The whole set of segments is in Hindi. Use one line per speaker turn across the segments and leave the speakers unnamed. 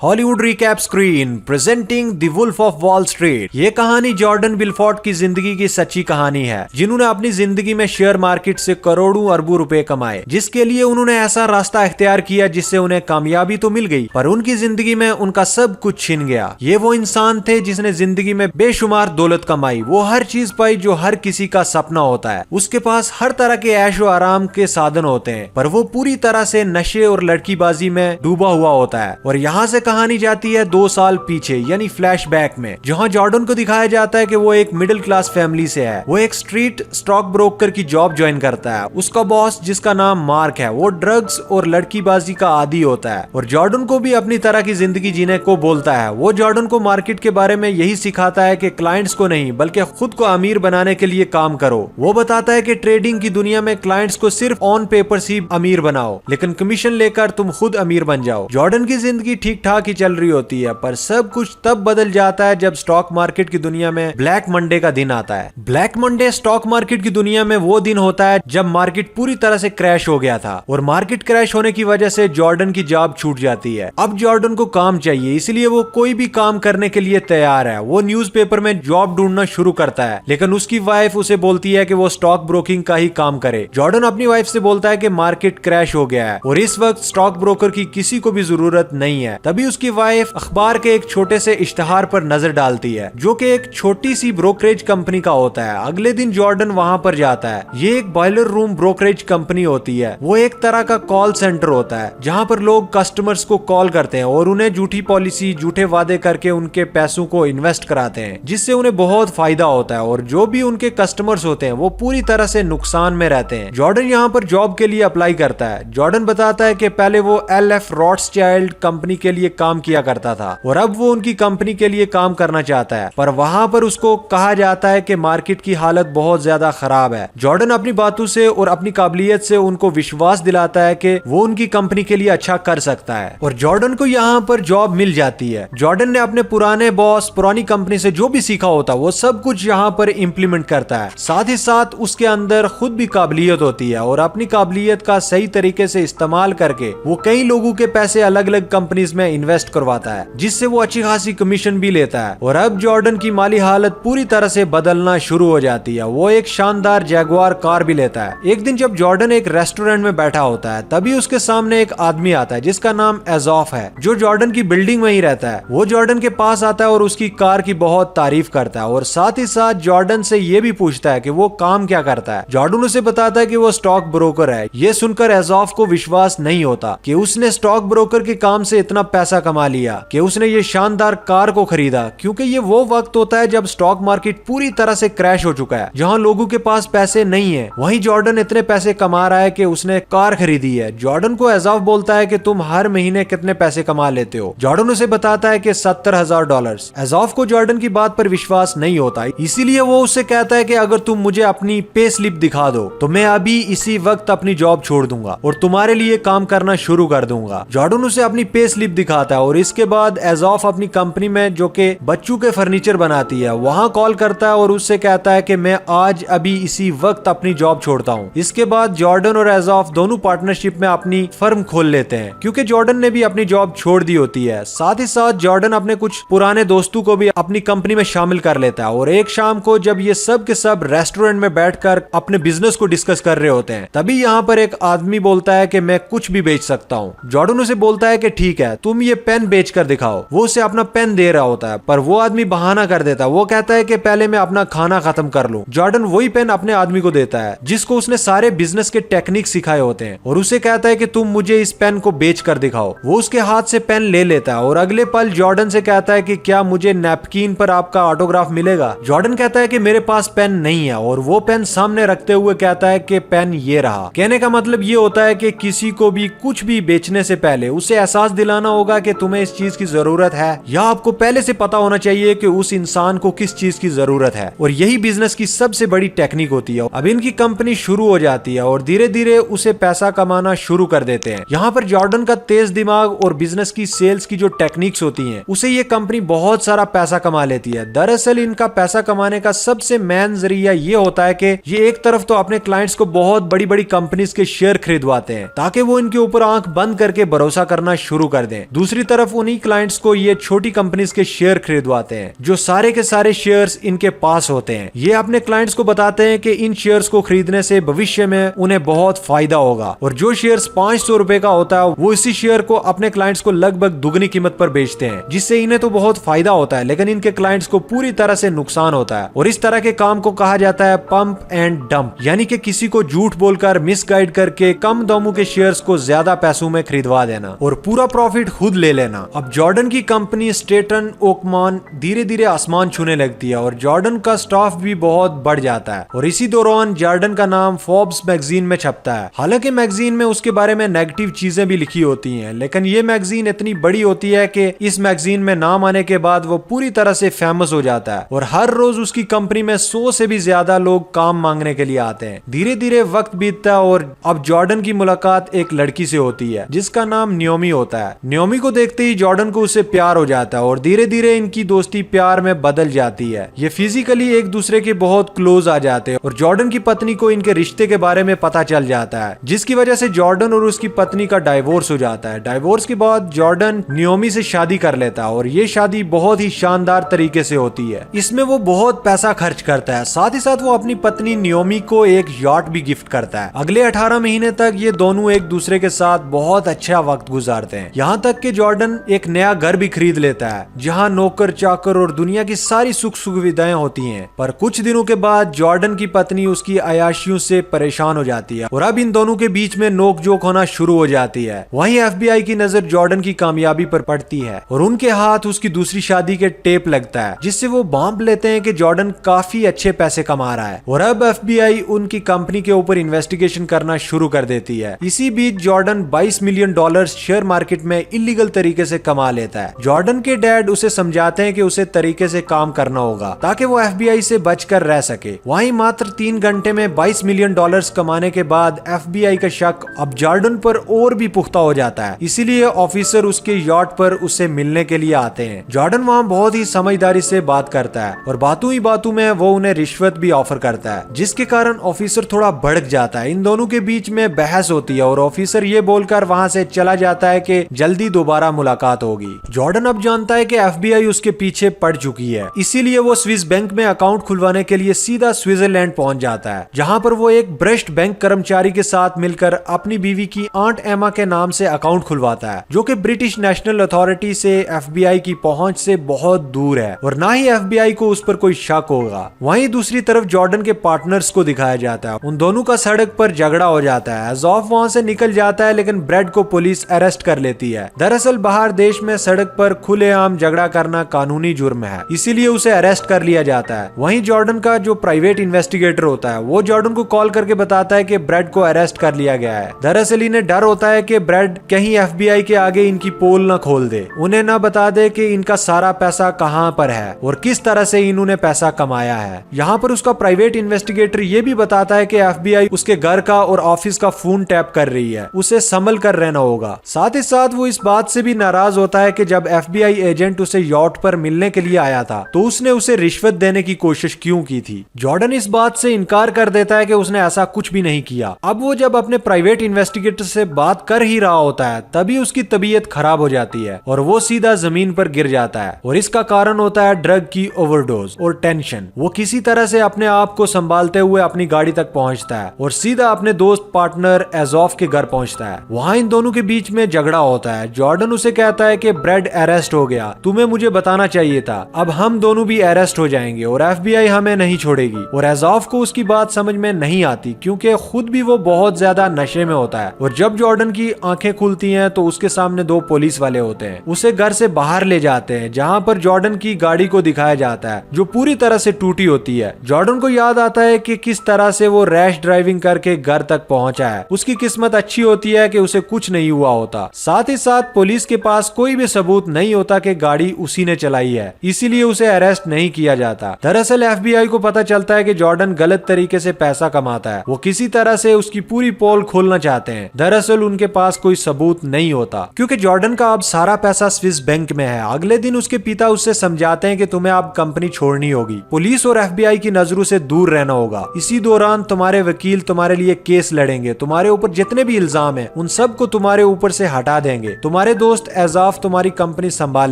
Hollywood recap screen presenting The Wolf of Wall Street. ये कहानी जॉर्डन बिलफोर्ड की जिंदगी की सच्ची कहानी है, जिन्होंने अपनी जिंदगी में शेयर मार्केट से करोड़ों अरबों रुपए कमाए, जिसके लिए उन्होंने ऐसा रास्ता इख्तियार किया जिससे उन्हें कामयाबी तो मिल गई, पर उनकी जिंदगी में उनका सब कुछ छिन गया। ये वो इंसान थे जिसने जिंदगी में बेशुमार दौलत कमाई, वो हर चीज पाई जो हर किसी का सपना होता है। उसके पास हर तरह के ऐशो आराम के साधन होते हैं, पर वो पूरी तरह से नशे और लड़कीबाजी में डूबा हुआ होता है। और यहाँ से कहानी जाती है 2 साल पीछे, यानी फ्लैशबैक में, जहाँ जॉर्डन को दिखाया जाता है कि वो एक मिडिल क्लास फैमिली से है। वो एक स्ट्रीट स्टॉक ब्रोकर की जॉब ज्वाइन करता है। उसका बॉस, जिसका नाम मार्क है, वो ड्रग्स और लड़कीबाजी का आदी होता है और जॉर्डन को भी अपनी तरह की जिंदगी जीने को बोलता है। वो जॉर्डन को मार्केट के बारे में यही सिखाता है कि क्लाइंट्स को नहीं बल्कि खुद को अमीर बनाने के लिए काम करो। वो बताता है कि ट्रेडिंग की दुनिया में क्लाइंट्स को सिर्फ ऑन पेपर ही अमीर बनाओ, लेकिन कमीशन लेकर तुम खुद अमीर बन जाओ। जॉर्डन की जिंदगी ठीक ठाक ही चल रही होती है, पर सब कुछ तब बदल जाता है जब स्टॉक मार्केट की दुनिया में ब्लैक मंडे का दिन आता है। ब्लैक मंडे स्टॉक मार्केट की दुनिया में वो दिन होता है जब मार्केट पूरी तरह से क्रैश हो गया था, और मार्केट क्रैश होने की वजह से जॉर्डन की जॉब छूट जाती है। अब जॉर्डन को काम चाहिए, इसलिए वो कोई भी काम करने के लिए तैयार है। वो न्यूज़पेपर में जॉब ढूंढना शुरू करता है, लेकिन उसकी वाइफ उसे बोलती है कि वो स्टॉक ब्रोकिंग का ही काम करे। जॉर्डन अपनी वाइफ से बोलता है कि मार्केट क्रैश हो गया है और इस वक्त स्टॉक ब्रोकर की किसी को भी जरूरत नहीं है। तभी उसकी वाइफ अखबार के एक छोटे से इश्तिहार पर नजर डालती है, जो कि एक छोटी सी ब्रोकरेज कंपनी का होता है। अगले दिन जॉर्डन वहां पर जाता है। ये एक बॉयलर रूम ब्रोकरेज कंपनी होती है। वो एक तरह का कॉल सेंटर होता है, जहां पर लोग कस्टमर्स को कॉल करते हैं और उन्हें झूठी पॉलिसी, झूठे वादे करके उनके पैसों को इन्वेस्ट कराते हैं, जिससे उन्हें बहुत फायदा होता है और जो भी उनके कस्टमर्स होते हैं वो पूरी तरह से नुकसान में रहते हैं। जॉर्डन यहाँ पर जॉब के लिए अप्लाई करता है। जॉर्डन बताता है कि पहले वो LF रॉथस्चाइल्ड कंपनी के लिए काम किया करता था और अब वो उनकी कंपनी के लिए काम करना चाहता है, पर वहां पर उसको कहा जाता है कि मार्केट की हालत बहुत ज्यादा खराब है। जॉर्डन अपनी बातों से और अपनी काबिलियत से उनको विश्वास दिलाता है कि वो उनकी कंपनी के लिए अच्छा कर सकता है और जॉर्डन को यहाँ पर जॉब मिल जाती है। जॉर्डन ने अपने पुराने बॉस, पुरानी कंपनी से जो भी सीखा होता वो सब कुछ यहाँ पर इम्प्लीमेंट करता है। साथ ही साथ उसके अंदर खुद भी काबिलियत होती है और अपनी काबिलियत का सही तरीके से इस्तेमाल करके वो कई लोगों के पैसे अलग अलग कंपनीज में इन्वेस्ट करवाता है, जिससे वो अच्छी खासी कमीशन भी लेता है। और अब जॉर्डन की माली हालत पूरी तरह से बदलना शुरू हो जाती है। वो एक शानदार जैगुआर कार भी लेता है। एक दिन जब जॉर्डन एक रेस्टोरेंट में बैठा होता है, तभी उसके सामने एक आदमी आता है जिसका नाम एज़ॉफ है, जो जॉर्डन की बिल्डिंग में ही रहता है। वो जॉर्डन के पास आता है और उसकी कार की बहुत तारीफ करता है और साथ ही साथ जॉर्डन से ये भी पूछता है कि वो काम क्या करता है। जॉर्डन उसे बताता है कि वो स्टॉक ब्रोकर है। ये सुनकर एज़ॉफ को विश्वास नहीं होता कि उसने स्टॉक ब्रोकर के काम से इतना पैसा कमा लिया कि उसने ये शानदार कार को खरीदा, क्योंकि ये वो वक्त होता है जब स्टॉक मार्केट पूरी तरह से क्रैश हो चुका है, जहां लोगों के पास पैसे नहीं है। वहीं जॉर्डन इतने पैसे कमा रहा है कि उसने कार खरीदी है। जॉर्डन को एज़ॉफ बोलता है कि तुम हर महीने कितने पैसे कमा लेते हो। जॉर्डन उसे बताता है कि $70,000। एज़ॉफ को जॉर्डन की बात पर विश्वास नहीं होता, इसीलिए वो उससे कहता है कि अगर तुम मुझे अपनी पे स्लिप दिखा दो तो मैं अभी इसी वक्त अपनी जॉब छोड़ दूंगा और तुम्हारे लिए काम करना शुरू कर दूंगा। जॉर्डन उसे अपनी पे स्लिप दिखाता है और इसके बाद एज़ॉफ अपनी कंपनी में, जो कि बच्चों के फर्नीचर बनाती है, वहां कॉल करता है और उससे कहता है कि मैं आज अभी इसी वक्त अपनी जॉब छोड़ता हूं। इसके बाद जॉर्डन और एज़ॉफ दोनों पार्टनरशिप में अपनी फर्म खोल लेते हैं, क्योंकि जॉर्डन ने भी अपनी जॉब छोड़ दी होती है। साथ ही साथ जॉर्डन अपने कुछ पुराने दोस्तों को भी अपनी कंपनी में शामिल कर लेता है और एक शाम को जब ये सब के सब रेस्टोरेंट में बैठकर अपने बिजनेस को डिस्कस कर रहे होते हैं, तभी यहाँ पर एक आदमी बोलता है कि मैं कुछ भी बेच सकता हूँ। जॉर्डन उसे बोलता है कि ठीक है, तुम ये पेन बेच कर दिखाओ। वो उसे अपना पेन दे रहा होता है, पर वो आदमी बहाना कर देता है। वो कहता है कि पहले मैं अपना खाना खत्म कर लूं। जॉर्डन वही पेन अपने आदमी को देता है जिसको उसने सारे बिजनेस के टेक्निक सिखाए होते हैं और उसे कहता है कि तुम मुझे इस पेन को बेच कर दिखाओ। वो उसके हाथ से पेन ले लेता है और अगले पल जॉर्डन से कहता है कि क्या मुझे नैपकिन पर आपका ऑटोग्राफ मिलेगा। जॉर्डन कहता है कि मेरे पास पेन नहीं है और वो पेन सामने रखते हुए कहता है कि पेन ये रहा। कहने का मतलब ये होता है कि किसी को भी कुछ भी बेचने से पहले उसे एहसास दिलाना होगा कि तुम्हें इस चीज की जरूरत है, या आपको पहले से पता होना चाहिए कि उस इंसान को किस चीज की जरूरत है। और यही बिजनेस की सबसे बड़ी टेक्निक होती है। अब इनकी कंपनी शुरू हो जाती है और धीरे धीरे उसे पैसा कमाना शुरू कर देते हैं। यहाँ पर जॉर्डन का तेज दिमाग और बिजनेस की सेल्स की जो टेक्निक्स होती हैं, उसे ये कंपनी बहुत सारा पैसा कमा लेती है। दरअसल इनका पैसा कमाने का सबसे मेन जरिया ये होता है कि ये एक तरफ तो अपने क्लाइंट्स को बहुत बड़ी बड़ी कंपनीज के शेयर खरीदवाते हैं ताकि वो इनके ऊपर आंख बंद करके भरोसा करना शुरू कर दें। दूसरी दूसरी तरफ उन्हीं क्लाइंट्स को ये छोटी कंपनीज के शेयर खरीदवाते हैं, जो सारे के सारे शेयर्स इनके पास होते हैं। ये अपने क्लाइंट्स को बताते हैं कि इन शेयर्स को खरीदने से भविष्य में उन्हें बहुत फायदा होगा, और जो शेयर्स 500 रुपए का होता है वो इसी शेयर को अपने क्लाइंट्स को लगभग दुगनी कीमत पर बेचते हैं, जिससे इन्हें तो बहुत फायदा होता है लेकिन इनके क्लाइंट्स को पूरी तरह से नुकसान होता है। और इस तरह के काम को कहा जाता है पंप एंड डंप, यानी कि किसी को झूठ बोलकर मिसगाइड करके कम दामों के शेयर्स को ज्यादा पैसों में खरीदवा देना और पूरा प्रॉफिट खुद ले लेना। अब जॉर्डन की कंपनी स्टेटन ओकमान धीरे धीरे आसमान छूने लगती है और जॉर्डन का स्टाफ भी बहुत बढ़ जाता है, और इसी दौरान जॉर्डन का नाम फोर्ब्स मैगजीन में छपता है। हालांकि मैगजीन में उसके बारे में नेगेटिव चीजें भी लिखी होती हैं, लेकिन ये मैगजीन इतनी बड़ी होती है कि इस मैगजीन में नाम आने के बाद वो पूरी तरह से फेमस हो जाता है, और हर रोज उसकी कंपनी में 100 से भी ज्यादा लोग काम मांगने के लिए आते हैं। धीरे धीरे वक्त बीतता है और अब जॉर्डन की मुलाकात एक लड़की से होती है जिसका नाम न्योमी होता है। न्योमी को देखते ही जॉर्डन को उससे प्यार हो जाता है और धीरे धीरे इनकी दोस्ती प्यार में बदल जाती है। ये फिजिकली एक दूसरे के बहुत क्लोज आ जाते हैं, और जॉर्डन की पत्नी को इनके रिश्ते के बारे में पता चल जाता है, जिसकी वजह से जॉर्डन और उसकी पत्नी का डाइवोर्स हो जाता है। डाइवोर्स के बाद जॉर्डन न्योमी से शादी कर लेता है और ये शादी बहुत ही शानदार तरीके से होती है। इसमें वो बहुत पैसा खर्च करता है, साथ ही साथ वो अपनी पत्नी न्योमी को एक यॉट भी गिफ्ट करता है। अगले 18 महीने तक ये दोनों एक दूसरे के साथ बहुत अच्छा वक्त गुजारते हैं, यहाँ तक कि जॉर्डन एक नया घर भी खरीद लेता है जहाँ नौकर चाकर और दुनिया की सारी सुख सुविधाएं होती हैं। पर कुछ दिनों के बाद जॉर्डन की पत्नी उसकी अयाशियों से परेशान हो जाती है और अब इन दोनों के बीच में नोकझोंक होना शुरू हो जाती है। वहीं FBI की नजर जॉर्डन की कामयाबी पर पड़ती है और उनके हाथ उसकी दूसरी शादी के टेप लगता है, जिससे वो भांप लेते हैं कि जॉर्डन काफी अच्छे पैसे कमा रहा है, और अब FBI उनकी कंपनी के ऊपर इन्वेस्टिगेशन करना शुरू कर देती है। इसी बीच जॉर्डन $22 मिलियन शेयर मार्केट में इलीगल तरीके से कमा लेता है। जॉर्डन के डैड उसे समझाते हैं कि उसे तरीके से काम करना होगा ताकि वो FBI से बचकर रह सके। वहीं मात्र 3 घंटे में $22 मिलियन कमाने के बाद FBI का शक अब जॉर्डन पर और भी पुख्ता हो जाता है, इसीलिए ऑफिसर उसके यॉट पर उससे मिलने के लिए आते हैं। जॉर्डन वहाँ बहुत ही समझदारी से बात करता है और बातों ही बातों में वो उन्हें रिश्वत भी ऑफर करता है, जिसके कारण ऑफिसर थोड़ा भड़क जाता है। इन दोनों के बीच में बहस होती है और ऑफिसर ये बोलकर वहाँ से चला जाता है कि जल्दी दोबारा मुलाकात होगी। जॉर्डन अब जानता है कि FBI उसके पीछे पड़ चुकी है, इसीलिए वो स्विस बैंक में अकाउंट खुलवाने के लिए सीधा स्विट्जरलैंड पहुंच जाता है, जहां पर वो एक भ्रष्ट बैंक कर्मचारी के साथ मिलकर अपनी बीवी की आंट एमा के नाम से अकाउंट खुलवाता है, जो कि ब्रिटिश नेशनल अथॉरिटी से FBI की पहुंच से बहुत दूर है और ना ही FBI को उस पर कोई शक होगा। वहीं दूसरी तरफ जॉर्डन के पार्टनर्स को दिखाया जाता है, उन दोनों का सड़क पर झगड़ा हो जाता है। एज़ॉफ वहां से निकल जाता है लेकिन ब्रेड को पुलिस अरेस्ट कर लेती है। दरअसल बाहर देश में सड़क पर खुलेआम झगड़ा करना कानूनी जुर्म है, इसीलिए उसे अरेस्ट कर लिया जाता है। वहीं जॉर्डन का जो प्राइवेट इन्वेस्टिगेटर होता है वो जॉर्डन को कॉल करके बताता है कि ब्रेड को अरेस्ट कर लिया गया है। दरअसल इन्हें डर होता है कि ब्रेड कहीं FBI के आगे इनकी पोल न खोल दे, उन्हें न बता दे कि इनका सारा पैसा कहां पर है और किस तरह से इन्होंने पैसा कमाया है। यहाँ पर उसका प्राइवेट इन्वेस्टिगेटर ये भी बताता है कि FBI उसके घर का और ऑफिस का फोन टैप कर रही है, उसे संभल कर रहना होगा। साथ ही साथ वो इस बात से भी नाराज होता है कि जब FBI एजेंट उसे यॉट पर मिलने के लिए आया था तो उसने उसे रिश्वत देने की कोशिश क्यों की थी। जॉर्डन इस बात से इनकार कर देता है कि उसने ऐसा कुछ भी नहीं किया। अब वो जब अपने प्राइवेट इन्वेस्टिगेटर से बात कर ही रहा होता है तभी उसकी तबीयत खराब हो जाती है और वो सीधा जमीन पर गिर जाता है, और इसका कारण होता है ड्रग की ओवरडोज और टेंशन। वो किसी तरह से अपने आप को संभालते हुए अपनी गाड़ी तक पहुंचता है और सीधा अपने दोस्त पार्टनर एज़ॉफ के घर पहुंचता है। वहां इन दोनों के बीच में झगड़ा होता है। जॉर्डन उसे कहता है कि ब्रेड अरेस्ट हो गया, तुम्हें मुझे बताना चाहिए था, अब हम दोनों भी अरेस्ट हो जाएंगे और FBI हमें नहीं छोड़ेगी। और एज़ॉफ को उसकी बात समझ में नहीं आती क्योंकि खुद भी वो बहुत ज्यादा नशे में होता है, और जब जॉर्डन की आंखें खुलती हैं तो उसके सामने 2 पुलिस वाले होते हैं, उसे घर से बाहर ले जाते हैं जहां पर जॉर्डन की गाड़ी को दिखाया जाता है जो पूरी तरह से टूटी होती है। जॉर्डन को याद आता है कि किस तरह से वो रैश ड्राइविंग करके घर तक पहुंचा है। उसकी किस्मत अच्छी होती है कि उसे कुछ नहीं हुआ होता। साथ ही साथ पुलिस के पास कोई भी सबूत नहीं होता कि गाड़ी उसी ने चलाई है, इसीलिए उसे अरेस्ट नहीं किया जाता। दरअसल FBI को पता चलता है कि जॉर्डन गलत तरीके से पैसा कमाता है, वो किसी तरह से उसकी पूरी पोल खोलना चाहते हैं। दरअसल उनके पास कोई सबूत नहीं होता क्योंकि जॉर्डन का अब सारा पैसा स्विस बैंक में है। अगले दिन उसके पिता उससे समझाते हैं कि तुम्हें अब कंपनी छोड़नी होगी, पुलिस और FBI की नजरों से दूर रहना होगा। इसी दौरान तुम्हारे वकील तुम्हारे लिए केस लड़ेंगे, तुम्हारे ऊपर जितने भी इल्जाम है उन सब को तुम्हारे ऊपर से हटा देंगे, तुम्हारे तुम्हारे दोस्त एजाफ तुम्हारी कंपनी संभाल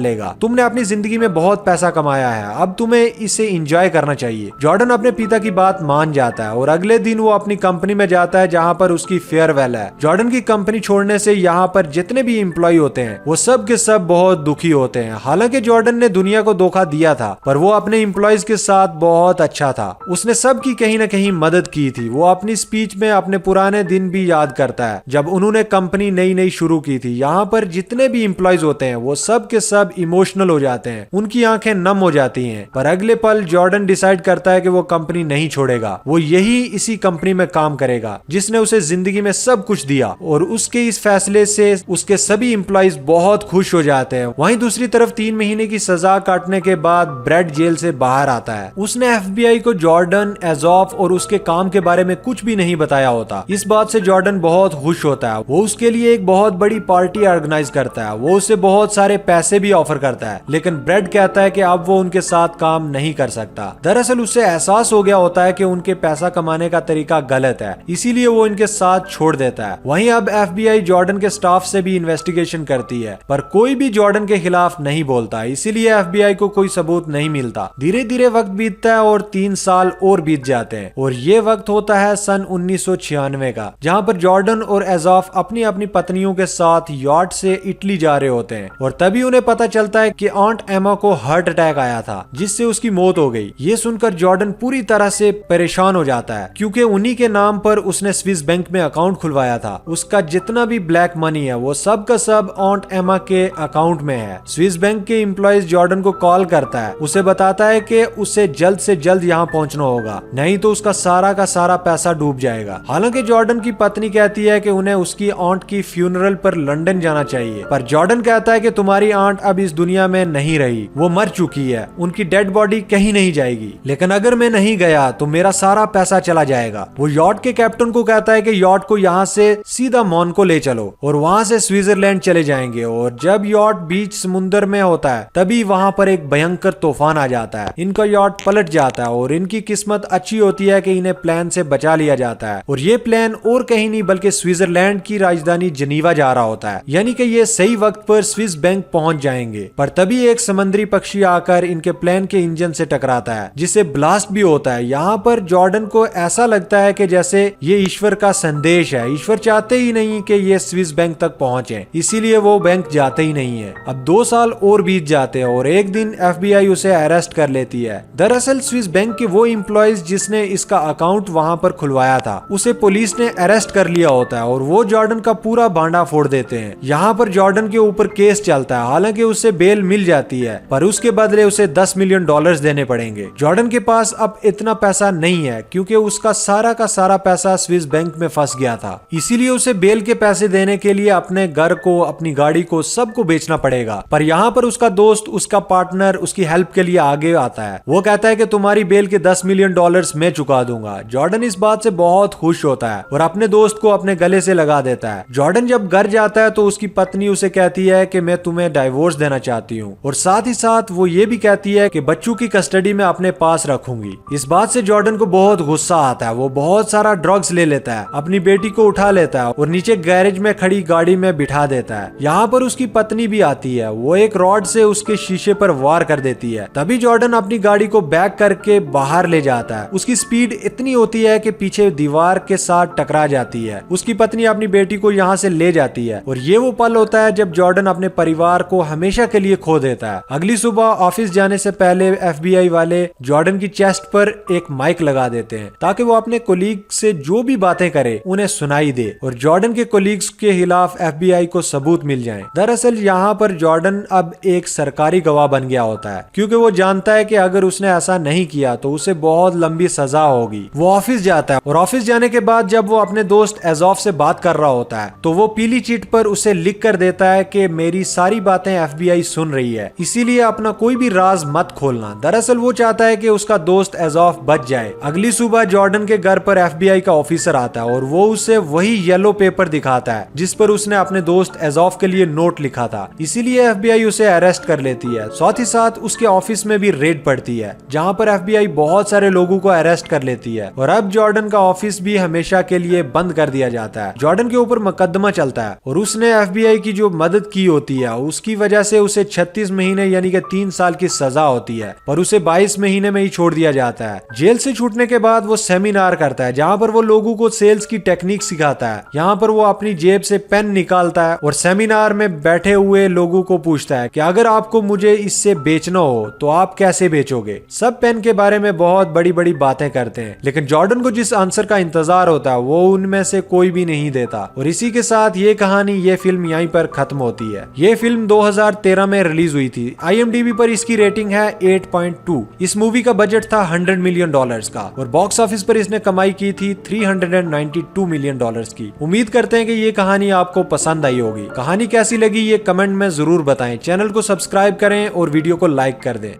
लेगा। तुमने अपनी जिंदगी में बहुत पैसा कमाया है, अब तुम्हें इसे एंजॉय करना चाहिए। जॉर्डन अपने पिता की बात मान जाता है और अगले दिन वो अपनी कंपनी में जाता है जहाँ पर उसकी फेयरवेल है। जॉर्डन की कंपनी छोड़ने से यहाँ पर जितने भी एम्प्लॉय होते हैं वो सब के सब बहुत दुखी होते हैं। हालांकि जॉर्डन ने दुनिया को धोखा दिया था, पर वो अपने एम्प्लॉयज के साथ बहुत अच्छा था। उसने सबकी कहीं ना कहीं मदद की थी। वो अपनी स्पीच में अपने पुराने दिन भी याद करता है जब उन्होंने कंपनी नई नई शुरू की थी। यहाँ पर जितने भी एम्प्लॉयज होते हैं वो सब के सब इमोशनल हो जाते हैं, उनकी आंखें नम हो जाती हैं। पर अगले पल जॉर्डन डिसाइड करता है कि वो कंपनी नहीं छोड़ेगा, वो यही इसी कंपनी में काम करेगा जिसने उसे जिंदगी में सब कुछ दिया। और उसके इस फैसले से उसके सभी एम्प्लॉयज बहुत खुश हो जाते हैं। वहीं दूसरी तरफ 3 महीने की सजा काटने के बाद ब्रेड जेल से बाहर आता है। उसने FBI को जॉर्डन, एजॉफ और उसके काम के बारे में कुछ भी नहीं बताया होता। इस बात से जॉर्डन बहुत खुश होता है। वो उसके लिए एक बहुत बड़ी पार्टी ऑर्गेनाइज करता है। वो उसे बहुत सारे पैसे भी ऑफर करता है, लेकिन ब्रेड कहता है कि अब वो उनके साथ काम नहीं कर सकता। दरअसल उसे एहसास हो गया होता है कि उनके पैसा कमाने का तरीका गलत है, इसीलिए वो इनके साथ छोड़ देता है। वहीं अब FBI जॉर्डन के स्टाफ से भी इन्वेस्टिगेशन करती है, पर कोई भी जॉर्डन के खिलाफ नहीं बोलता, इसीलिए FBI को कोई सबूत नहीं मिलता। धीरे धीरे वक्त बीतता है और 3 साल और बीत जाते हैं और ये वक्त होता है सन 1996 का, जहाँ पर जॉर्डन और एजॉफ अपनी अपनी पत्नियों के साथ यॉट से इटली जा रहे होते हैं। और तभी उन्हें पता चलता है कि आंट एमा को हार्ट अटैक आया था, जिससे उसकी मौत हो गई। ये सुनकर जॉर्डन पूरी तरह से परेशान हो जाता है, क्योंकि उन्हीं के नाम पर उसने स्विस बैंक में अकाउंट खुलवाया था। उसका जितना भी ब्लैक मनी है वो सब का सब आंट एमा के अकाउंट में है। स्विस बैंक के एम्प्लॉयज जॉर्डन को कॉल करता है, उसे बताता है कि उसे जल्द से जल्द यहाँ पहुंचना होगा, नहीं तो उसका सारा का सारा पैसा डूब जाएगा। हालांकि जॉर्डन की पत्नी कहती है कि उन्हें उसकी आंट की फ्यूनरल पर लंदन जाना चाहिए, पर जॉर्डन कहता है कि तुम्हारी आंट अब इस दुनिया में नहीं रही, वो मर चुकी है, उनकी डेड बॉडी कहीं नहीं जाएगी। लेकिन अगर मैं नहीं गया तो मेरा सारा पैसा चला जाएगा। वो यॉट के कैप्टन को कहता है कि यॉट को यहाँ से सीधा मोनाको ले चलो और वहाँ से स्विट्जरलैंड चले जाएंगे। और जब यॉट बीच समुद्र में होता है तभी वहाँ पर एक भयंकर तूफान आ जाता है। इनका यॉट पलट जाता है और इनकी किस्मत अच्छी होती है कि इन्हें प्लेन से बचा लिया जाता है। और ये प्लेन और कहीं नहीं बल्कि स्विट्जरलैंड की राजधानी जिनीवा जा रहा होता है, यानी कि ये सही वक्त पर स्विस बैंक पहुंच जाएंगे। पर तभी एक समुद्री पक्षी आकर इनके प्लेन के इंजन से टकराता है, जिससे ब्लास्ट भी होता है। यहाँ पर जॉर्डन को ऐसा लगता है कि जैसे ये ईश्वर का संदेश है। ईश्वर चाहते ही नहीं कि ये स्विस बैंक तक पहुंचे, इसीलिए वो बैंक जाते ही नहीं है। अब 2 साल और बीत जाते हैं और एक दिन FBI उसे अरेस्ट कर लेती है। दरअसल स्विस बैंक के वो एम्प्लॉयज जिसने इसका अकाउंट वहाँ पर खुलवाया था, उसे पुलिस ने अरेस्ट कर लिया होता है और वो जॉर्डन का पूरा भांडा फोड़ देते हैं। यहाँ पर जॉर्डन के ऊपर केस चलता है। हालांकि उसे बेल मिल जाती है, पर उसके बदले उसे $10 मिलियन देने पड़ेंगे। जॉर्डन के पास अब इतना पैसा नहीं है, क्योंकि उसका सारा का सारा पैसा स्विस बैंक में फंस गया था। इसीलिए उसे बेल के पैसे देने के लिए अपने घर को, अपनी गाड़ी को, सबको बेचना पड़ेगा। पर यहाँ पर उसका दोस्त, उसका पार्टनर उसकी हेल्प के लिए आगे आता है। वो कहता है कि तुम्हारी बेल के $10 मिलियन मैं चुका दूंगा। जॉर्डन इस बात से बहुत खुश होता है और अपने दोस्त को अपने गले से लगा देता है। जॉर्डन जब घर जाता है तो उसकी पत्नी उसे कहती है कि मैं तुम्हें डाइवोर्स देना चाहती हूँ, और साथ ही साथ वो ये भी कहती है कि बच्चों की कस्टडी में अपने पास रखूंगी। इस बात से जॉर्डन को बहुत गुस्सा आता है। वो बहुत सारा ड्रग्स ले लेता है, अपनी बेटी को उठा लेता है और नीचे गैरेज में खड़ी गाड़ी में बिठा देता है। यहाँ पर उसकी पत्नी भी आती है। वो एक रॉड से उसके शीशे पर वार कर देती है। तभी जॉर्डन अपनी गाड़ी को बैक करके बाहर ले जाता है। उसकी स्पीड इतनी होती है कि पीछे दीवार के साथ टकरा जाती है। उसकी पत्नी अपनी बेटी को यहाँ से ले जाती है और ये वो पल होता है जब जॉर्डन अपने परिवार को हमेशा के लिए खो देता है। अगली सुबह ऑफिस जाने से पहले FBI वाले जॉर्डन की चेस्ट पर एक माइक लगा देते हैं, ताकि वो अपने कोलीग से जो भी बातें करे उन्हें सुनाई दे और जॉर्डन के कोलीग्स के खिलाफ FBI को सबूत मिल जाएं। दरअसल यहाँ पर जॉर्डन अब एक सरकारी गवाह बन गया होता है, क्योंकि वो जानता है कि अगर उसने ऐसा नहीं किया तो उसे बहुत लंबी सजा होगी। वो ऑफिस जाता है और ऑफिस जाने के बाद जब वो अपने दोस्त एजॉफ से बात कर रहा होता है तो वो पीली चिट पर उसे लिख कर देता है कि मेरी सारी बातें FBI सुन रही है, इसीलिए अपना कोई भी राज मत खोलना। दरअसल वो चाहता है कि उसका दोस्त एजॉफ बच जाए। अगली सुबह जॉर्डन के घर पर FBI का ऑफिसर आता है और वो उसे वही येलो पेपर दिखाता है जिस पर उसने अपने दोस्त एजॉफ के लिए नोट लिखा था। इसीलिए FBI उसे अरेस्ट कर लेती है। साथ ही साथ उसके ऑफिस में भी रेड पड़ती है, जहाँ पर FBI बहुत सारे लोगों को अरेस्ट कर लेती है और अब जॉर्डन का ऑफिस भी हमेशा के लिए बंद कर दिया जाता है। जॉर्डन के ऊपर मुकदमा चलता है और उसने FBI की की जो मदद की होती है उसकी वजह से उसे 36 महीने यानी कि 3 साल की सजा होती है, पर उसे 22 महीने में ही छोड़ दिया जाता है। जेल से छूटने के बाद वो सेमिनार करता है जहाँ पर वो लोगों को सेल्स की टेक्निक सिखाता है। यहाँ पर वो अपनी जेब से पेन निकालता है और सेमिनार में बैठे हुए लोगों को पूछता है कि अगर आपको मुझे इससे बेचना हो तो आप कैसे बेचोगे। सब पेन के बारे में बहुत बड़ी बड़ी बातें करते हैं, लेकिन जॉर्डन को जिस आंसर का इंतजार होता है वो उनमें से कोई भी नहीं देता। और इसी के साथ ये कहानी, ये फिल्म यहीं पर खत्म होती है। ये फिल्म 2013 में रिलीज हुई थी। IMDb पर इसकी रेटिंग है 8.2। इस मूवी का बजट था $100 मिलियन का और बॉक्स ऑफिस पर इसने कमाई की थी $392 मिलियन की। उम्मीद करते हैं कि ये कहानी आपको पसंद आई होगी। कहानी कैसी लगी ये कमेंट में जरूर बताएं। चैनल को सब्सक्राइब करें और वीडियो को लाइक कर दें।